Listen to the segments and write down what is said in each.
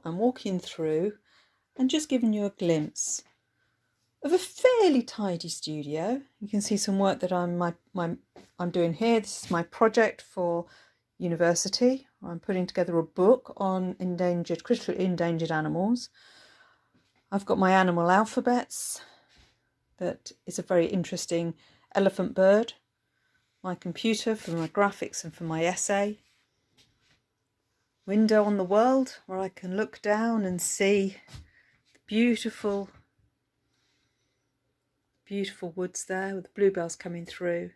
I'm walking through and just giving you a glimpse of a fairly tidy studio. You can see some work that I'm doing here. This is my project for university. I'm putting together a book on critically endangered animals. I've got my animal alphabets. That is a very interesting elephant bird. My computer for my graphics and for my essay. Window on the world where I can look down and see the beautiful woods there with the bluebells coming through.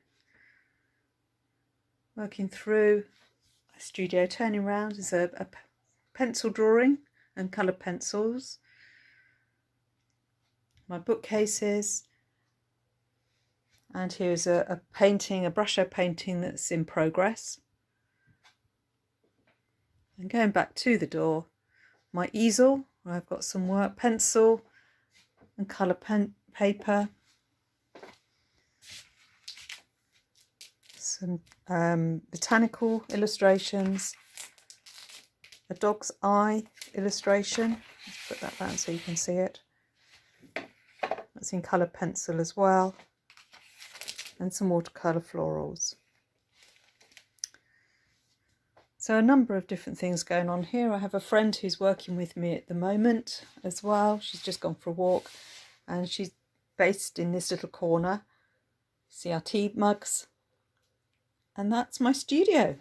Working through a studio, turning around is a pencil drawing and coloured pencils. My bookcases. And here's a painting, a brush-up painting that's in progress. And going back to the door, my easel, where I've got some work, pencil and colour paper. Some botanical illustrations. A dog's eye illustration. Let's put that down so you can see it. That's in coloured pencil as well. And some watercolour florals. So a number of different things going on here. I have a friend who's working with me at the moment as well. She's just gone for a walk and she's based in this little corner. See our tea mugs. And that's my studio.